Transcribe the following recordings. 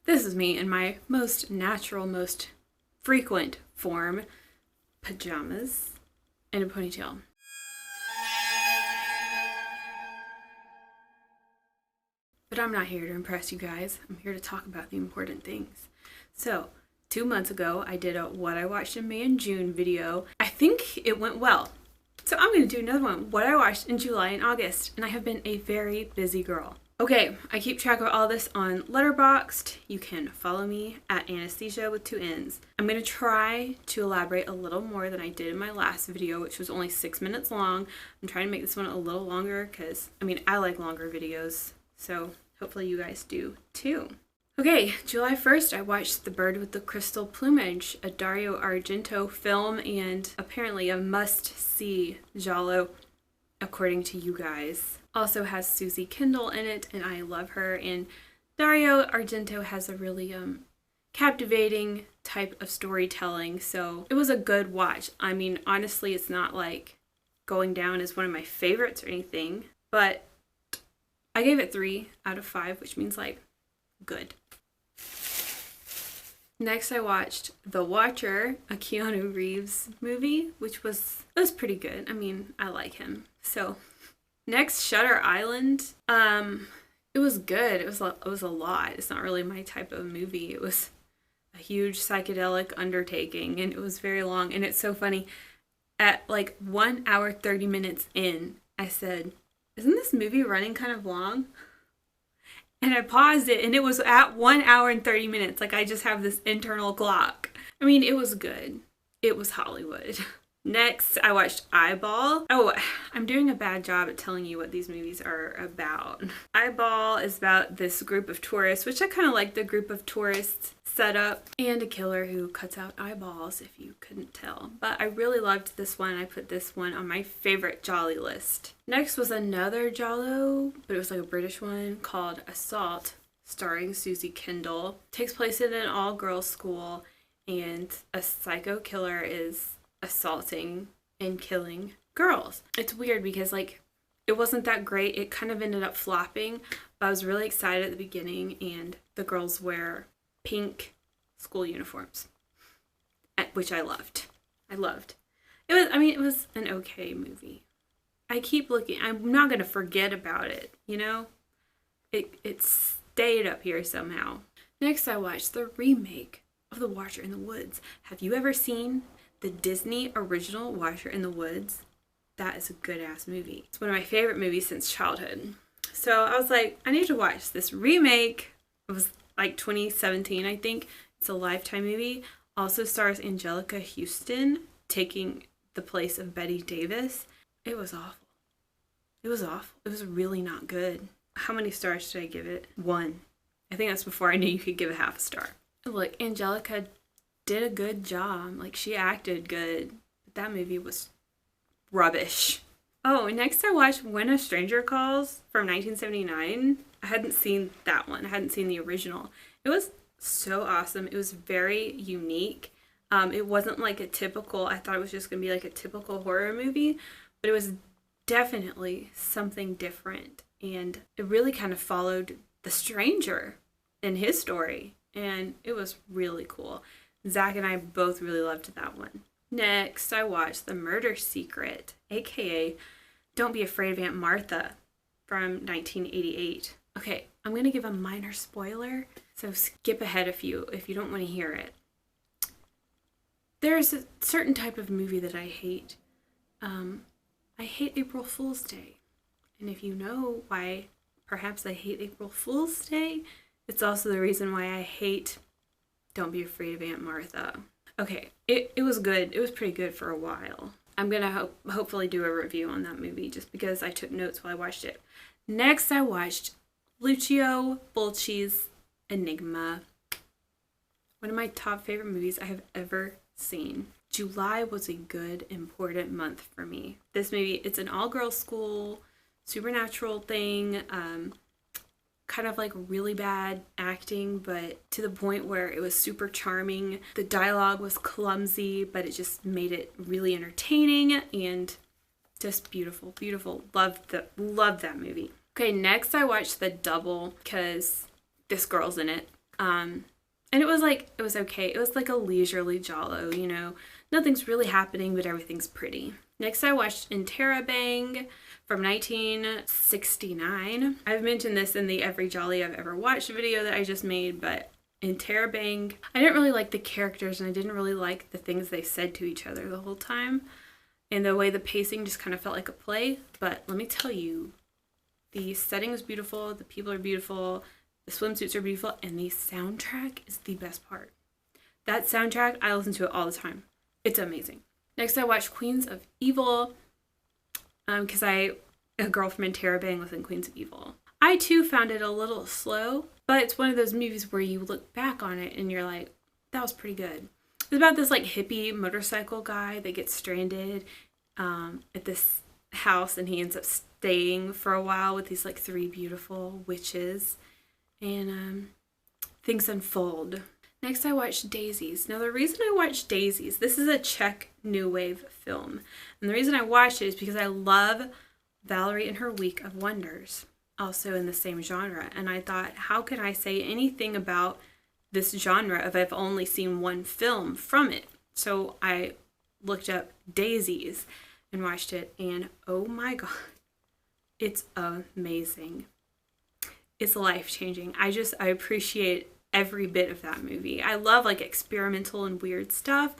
This is me in my most natural, most frequent form. Pajamas and a ponytail. But I'm not here to impress you guys. I'm here to talk about the important things. So, 2 months ago, I did a What I Watched in May and June video. I think it went well. So I'm going to do another one, What I Watched in July and August. And I have been a very busy girl. Okay, I keep track of all this on Letterboxd. You can follow me at Anesthesia with 2 N's. I'm going to try to elaborate a little more than I did in my last video, which was only 6 minutes long. I'm trying to make this one a little longer because, I like longer videos. So hopefully you guys do too. Okay, July 1st, I watched The Bird with the Crystal Plumage, a Dario Argento film and apparently a must-see Giallo, according to you guys. Also has Susie Kendall in it, and I love her. And Dario Argento has a really captivating type of storytelling, so it was a good watch. Honestly, it's not like going down as one of my favorites or anything, but I gave it 3 out of 5, which means good. Next, I watched The Watcher, a Keanu Reeves movie, which was pretty good. I like him. So, next, Shutter Island. It was good. It was a lot. It's not really my type of movie. It was a huge psychedelic undertaking, and it was very long. And it's so funny. At 1 hour 30 minutes in, I said, "Isn't this movie running kind of long?" And I paused it, and it was at 1 hour and 30 minutes. I just have this internal clock. It was good. It was Hollywood. Next, I watched Eyeball. Oh, I'm doing a bad job at telling you what these movies are about. Eyeball is about this group of tourists, which I kind of like the group of tourists setup, and a killer who cuts out eyeballs, if you couldn't tell. But I really loved this one. I put this one on my favorite Jolly list. Next was another Giallo, but it was a British one called Assault, starring Susie Kendall. It takes place in an all-girls school, and a psycho killer is assaulting and killing girls. It's weird because it wasn't that great. It kind of ended up flopping, but I was really excited at the beginning, and the girls wear pink school uniforms, which I loved. It was an okay movie. I keep looking. I'm not going to forget about it, It stayed up here somehow. Next, I watched the remake of The Watcher in the Woods. Have you ever seen the Disney original Watcher in the Woods? That is a good-ass movie. It's one of my favorite movies since childhood. So I was like, I need to watch this remake. It was 2017, I think. It's a Lifetime movie. Also stars Angelica Houston taking the place of Betty Davis. It was awful. It was awful. It was really not good. How many stars did I give it? 1. I think that's before I knew you could give a half a star. Look, Angelica did a good job. She acted good. But that movie was rubbish. Oh, next I watched When a Stranger Calls from 1979. I hadn't seen that one. I hadn't seen the original. It was so awesome. It was very unique. It wasn't a typical, I thought it was just going to be a typical horror movie, but it was definitely something different. And it really kind of followed the stranger in his story. And it was really cool. Zach and I both really loved that one. Next, I watched The Murder Secret, aka Don't Be Afraid of Aunt Martha from 1988. Okay, I'm going to give a minor spoiler, so skip ahead if you don't want to hear it. There's a certain type of movie that I hate. I hate April Fool's Day. And if you know why perhaps I hate April Fool's Day, it's also the reason why I hate Don't Be Afraid of Aunt Martha. Okay, it was good. It was pretty good for a while. I'm going to hopefully do a review on that movie just because I took notes while I watched it. Next, I watched Lucio Fulci's Enigma. One of my top favorite movies I have ever seen. July was a good, important month for me. This movie, it's an all-girls school, supernatural thing, kind of really bad acting, but to the point where it was super charming. The dialogue was clumsy, but it just made it really entertaining and just beautiful, beautiful. Loved that movie. Okay, next I watched The Double because this girl's in it. And it was like, it was okay. It was like a leisurely Giallo, you know. Nothing's really happening, but everything's pretty. Next, I watched Interrobang from 1969. I've mentioned this in the Every Jolly I've Ever Watched video that I just made, but Interrobang, I didn't really like the characters and I didn't really like the things they said to each other the whole time. And the way the pacing just kind of felt like a play. But let me tell you, the setting is beautiful, the people are beautiful, the swimsuits are beautiful, and the soundtrack is the best part. That soundtrack, I listen to it all the time. It's amazing. Next, I watched Queens of Evil, because a girl from Interrobang was in Queens of Evil. I too found it a little slow, but it's one of those movies where you look back on it and you're like, that was pretty good. It's about this like hippie motorcycle guy that gets stranded at this house, and he ends up staying for a while with these like 3 beautiful witches, and things unfold. Next, I watched Daisies. Now, the reason I watched Daisies, this is a Czech new wave film, and the reason I watched it is because I love Valerie and Her Week of Wonders, also in the same genre, and I thought, how can I say anything about this genre if I've only seen one film from it? So I looked up Daisies and watched it, and oh my god, it's amazing. It's life-changing. I appreciate every bit of that movie. I love like experimental and weird stuff.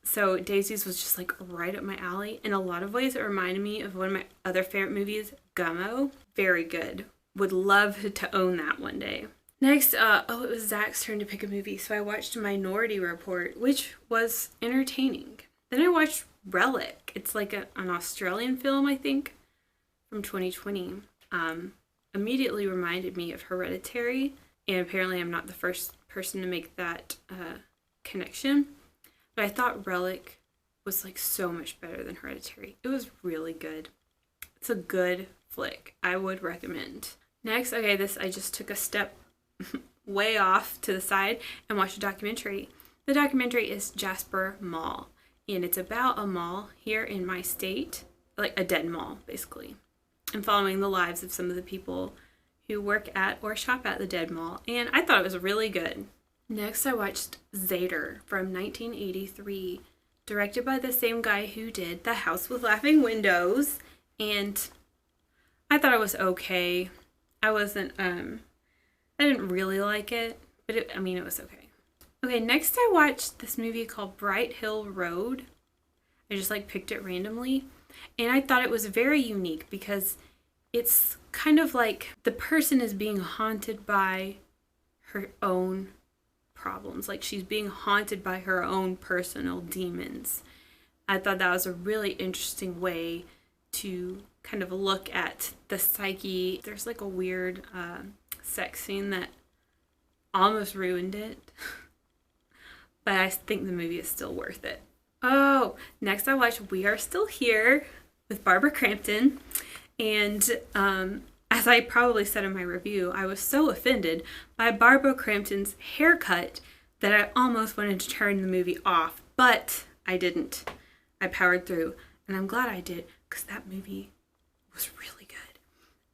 So Daisies was just like right up my alley. In a lot of ways, it reminded me of one of my other favorite movies, Gummo. Very good. Would love to own that one day. Next, it was Zach's turn to pick a movie. So I watched Minority Report, which was entertaining. Then I watched Relic. It's like an Australian film, I think, from 2020. Immediately reminded me of Hereditary. And apparently I'm not the first person to make that connection. But I thought Relic was like so much better than Hereditary. It was really good. It's a good flick. I would recommend. Next, okay, I just took a step way off to the side and watched a documentary. The documentary is Jasper Mall. And it's about a mall here in my state. Like a dead mall, basically. And following the lives of some of the people who work at or shop at the dead mall, and I thought it was really good. Next, I watched Zader from 1983, directed by the same guy who did The House with Laughing Windows, and I thought it was okay. I didn't really like it, but it was okay. Okay, next I watched this movie called Bright Hill Road. I just like picked it randomly, and I thought it was very unique because it's kind of like the person is being haunted by her own problems. Like she's being haunted by her own personal demons. I thought that was a really interesting way to kind of look at the psyche. There's like a weird sex scene that almost ruined it. But I think the movie is still worth it. Oh, next I watched We Are Still Here with Barbara Crampton. And as I probably said in my review, I was so offended by Barbara Crampton's haircut that I almost wanted to turn the movie off. But I didn't. I powered through. And I'm glad I did, because that movie was really good.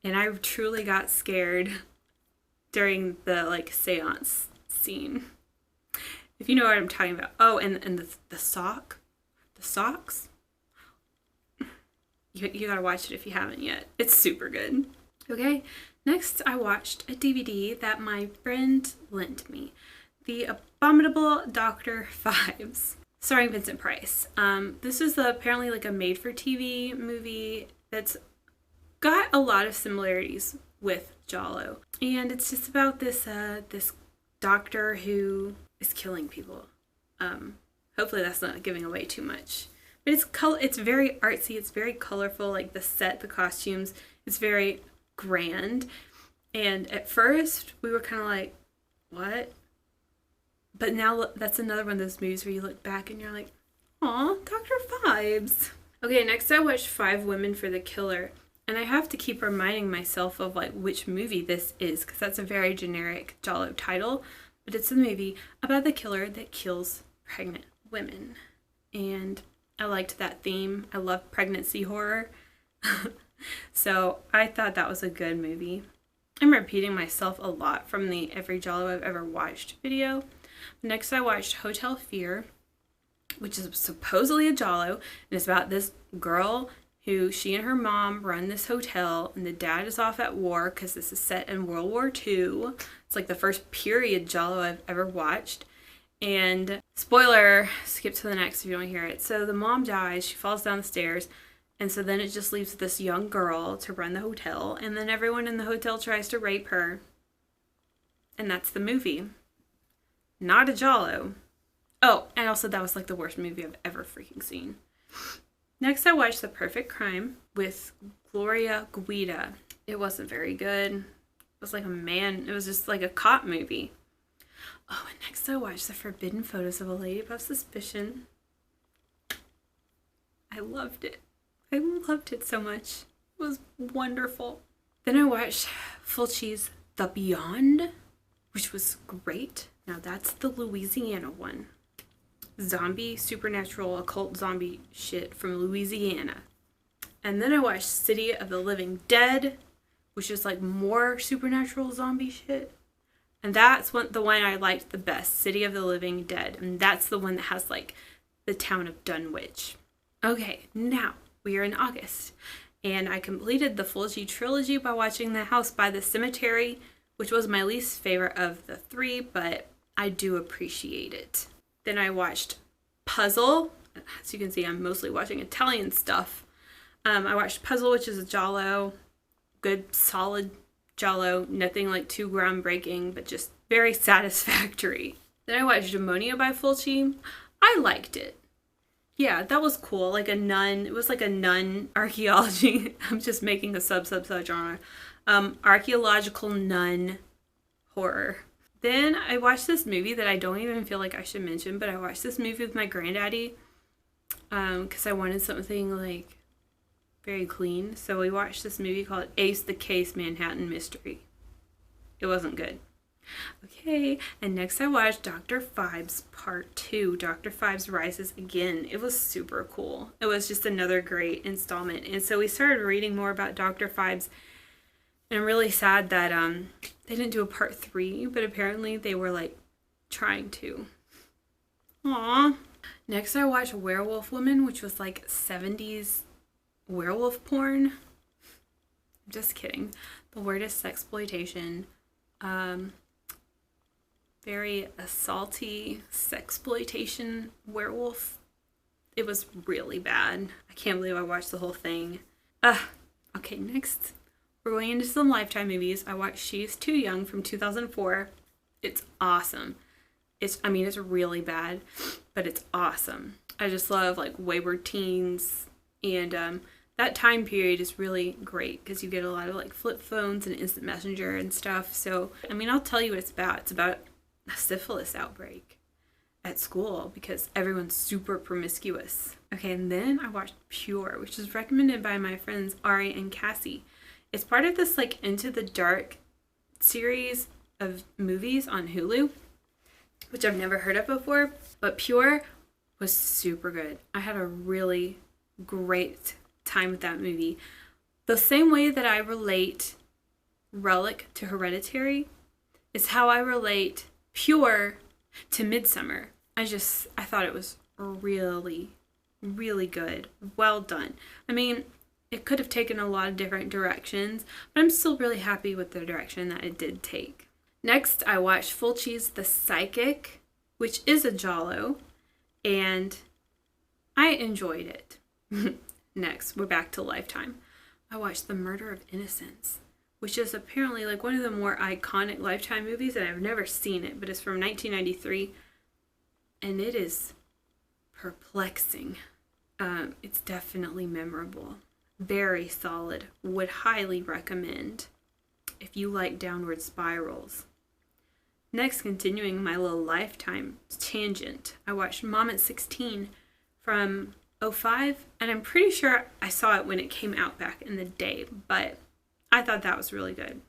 And I truly got scared during the like seance scene. If you know what I'm talking about. Oh, and the socks. You gotta watch it if you haven't yet. It's super good. Okay, next I watched a DVD that my friend lent me. The Abominable Dr. Phibes, starring Vincent Price. This is apparently like a made-for-TV movie that's got a lot of similarities with Giallo. And it's just about this doctor who is killing people. Hopefully that's not giving away too much. But it's very artsy, it's very colorful, like the set, the costumes, it's very grand. And at first, we were kind of like, what? But now that's another one of those movies where you look back and you're like, aw, Dr. Phibes. Okay, next I watched 5 Women for the Killer. And I have to keep reminding myself of like which movie this is, because that's a very generic Giallo title. But it's a movie about the killer that kills pregnant women. And I liked that theme. I love pregnancy horror. So I thought that was a good movie. I'm repeating myself a lot from the Every Giallo I've Ever Watched video. Next, I watched Hotel Fear, which is supposedly a Giallo, and it's about this girl who she and her mom run this hotel, and the dad is off at war because this is set in World War II. It's like the first period Giallo I've ever watched. And spoiler, skip to the next if you don't hear it. So the mom dies, she falls down the stairs, and so then it just leaves this young girl to run the hotel, and then everyone in the hotel tries to rape her. And that's the movie. Not a Giallo. Oh, and also that was like the worst movie I've ever freaking seen. Next, I watched The Perfect Crime with Gloria Guida. It wasn't very good. It was like it was just like a cop movie. Oh, and next I watched The Forbidden Photos of a Lady Above Suspicion. I loved it. I loved it so much. It was wonderful. Then I watched Fulci's The Beyond, which was great. Now that's the Louisiana one. Zombie, supernatural, occult zombie shit from Louisiana. And then I watched City of the Living Dead, which is like more supernatural zombie shit. And that's the one I liked the best, City of the Living Dead. And that's the one that has like the town of Dunwich. Okay, now we are in August. And I completed the Fulci trilogy by watching The House by the Cemetery, which was my least favorite of the three, but I do appreciate it. Then I watched Puzzle. As you can see, I'm mostly watching Italian stuff. I watched Puzzle, which is a Giallo. Good, solid Giallo. Nothing like too groundbreaking, but just very satisfactory. Then I watched Demonia by Fulci. I liked it. Yeah, that was cool. Like a nun. It was like a nun archaeology. I'm just making a sub-genre. Archaeological nun horror. Then I watched this movie that I don't even feel like I should mention, but I watched this movie with my granddaddy because I wanted something like very clean. So we watched this movie called Ace the Case Manhattan Mystery. It wasn't good. Okay, and next I watched Dr. Phibes Part 2, Dr. Phibes Rises Again. It was super cool. It was just another great installment. And so we started reading more about Dr. Phibes. And I'm really sad that they didn't do a part 3, but apparently they were like trying to. Aww. Next I watched Werewolf Woman, which was like 70s werewolf porn. I'm just kidding. The word is sexploitation. Very assaulty sexploitation werewolf. It was really bad. I can't believe I watched the whole thing. Okay, next. We're going into some Lifetime movies. I watched She's Too Young from 2004. It's awesome. It's really bad, but it's awesome. I just love like wayward teens, and that time period is really great because you get a lot of like flip phones and instant messenger and stuff. So, I'll tell you what it's about. It's about a syphilis outbreak at school because everyone's super promiscuous. Okay, and then I watched Pure, which is recommended by my friends Ari and Cassie. It's part of this like Into the Dark series of movies on Hulu, which I've never heard of before, but Pure was super good. I had a really great time with that movie. The same way that I relate Relic to Hereditary is how I relate Pure to Midsummer. I thought it was really, really good. Well done. It could have taken a lot of different directions, but I'm still really happy with the direction that it did take. Next, I watched Fulci's The Psychic, which is a Giallo, and I enjoyed it. Next, we're back to Lifetime. I watched The Murder of Innocence, which is apparently like one of the more iconic Lifetime movies, and I've never seen it, but it's from 1993, and it is perplexing. It's definitely memorable. Very solid. Would highly recommend if you like downward spirals. Next, continuing my little Lifetime tangent, I watched Mom at 16 from 2005, and I'm pretty sure I saw it when it came out back in the day, but I thought that was really good.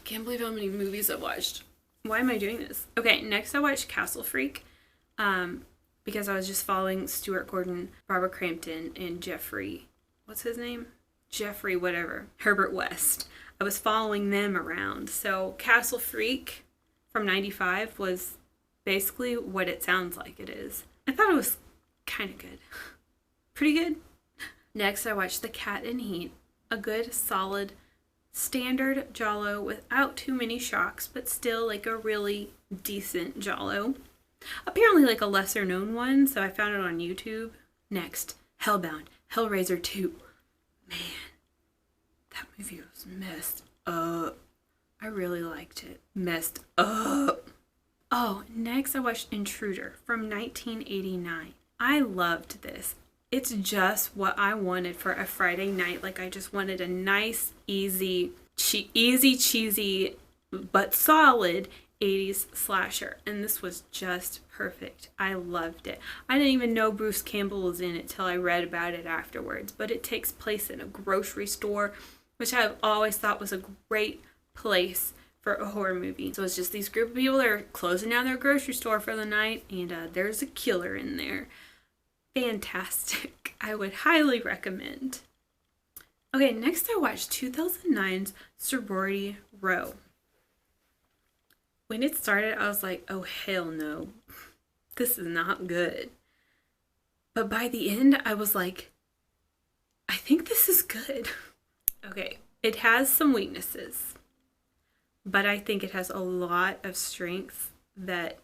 Can't believe how many movies I watched. Why am I doing this? Okay, next I watched Castle Freak, because I was just following Stuart Gordon, Barbara Crampton, and Jeffrey, what's his name? Jeffrey whatever, Herbert West. I was following them around. So Castle Freak from 95 was basically what it sounds like it is. I thought it was kind of good. Pretty good. Next, I watched The Cat in Heat. A good, solid, standard Giallo without too many shocks, but still like a really decent Giallo. Apparently like a lesser known one, so I found it on YouTube. Next, Hellbound, Hellraiser 2. Man, that movie was messed up. I really liked it. Messed up. Oh, next I watched Intruder from 1989. I loved this. It's just what I wanted for a Friday night. Like I just wanted a nice, easy, cheesy, but solid 80s slasher. And this was just perfect. I loved it. I didn't even know Bruce Campbell was in it till I read about it afterwards. But it takes place in a grocery store, which I've always thought was a great place for a horror movie. So it's just these group of people that are closing down their grocery store for the night, and there's a killer in there. Fantastic. I would highly recommend. Okay, next I watched 2009's Sorority Row. When it started, I was like, oh hell no. This is not good. But by the end, I was like, I think this is good. Okay, it has some weaknesses, but I think it has a lot of strengths that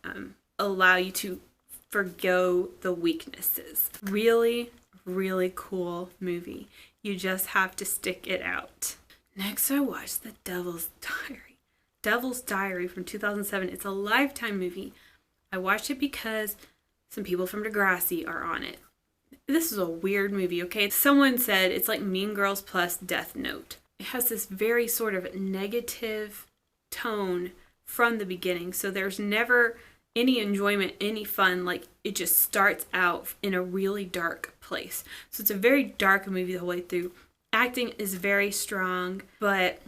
allow you to forgo the weaknesses. Really, really cool movie. You just have to stick it out. Next, I watched The Devil's Diary. Devil's Diary from 2007. It's a Lifetime movie. I watched it because some people from Degrassi are on it. This is a weird movie, okay? Someone said it's like Mean Girls plus Death Note. It has this very sort of negative tone from the beginning, so there's never any enjoyment, any fun. Like, it just starts out in a really dark place. So it's a very dark movie the whole way through. Acting is very strong, but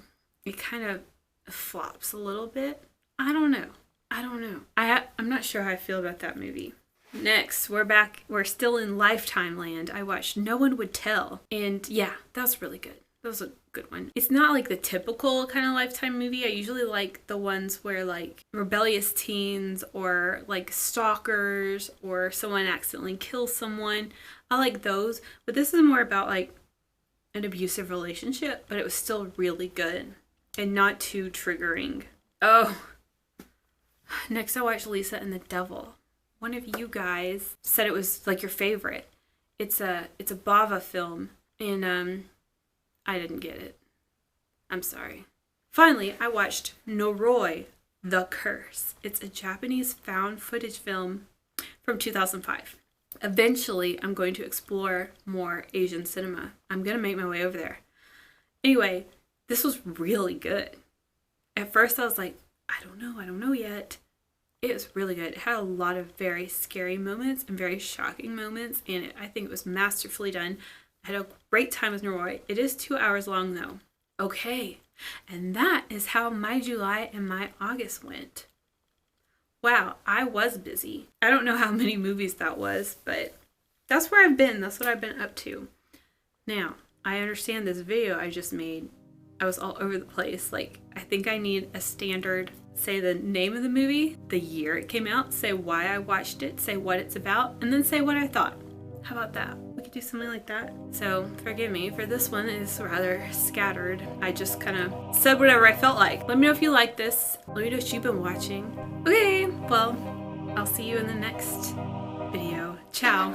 it kind of flops a little bit. I don't know. I'm not sure how I feel about that movie. Next, we're still in Lifetime land. I watched No One Would Tell, and yeah, that was really good. That was a good one. It's not like the typical kind of Lifetime movie. I usually like the ones where like rebellious teens or like stalkers or someone accidentally kills someone. I like those, but this is more about like an abusive relationship, but it was still really good and not too triggering. Oh, next I watched Lisa and the Devil. One of you guys said it was like your favorite. It's a Bava film, and I didn't get it. I'm sorry. Finally, I watched Noroi, The Curse. It's a Japanese found footage film from 2005. Eventually, I'm going to explore more Asian cinema. I'm going to make my way over there. Anyway, this was really good. At first, I was like, I don't know yet. It was really good. It had a lot of very scary moments and very shocking moments, and I think it was masterfully done. I had a great time with Noroi. It is 2 hours long, though. Okay, and that is how my July and my August went. Wow, I was busy. I don't know how many movies that was, but that's where I've been. That's what I've been up to. Now, I understand this video I just made. I was all over the place. Like, I think I need a standard, say the name of the movie, the year it came out, say why I watched it, say what it's about, and then say what I thought. How about that? We could do something like that. So forgive me for this one. It's rather scattered. I just kind of said whatever I felt like. Let me know if you like this. Let me know what you've been watching. Okay, well, I'll see you in the next video. Ciao.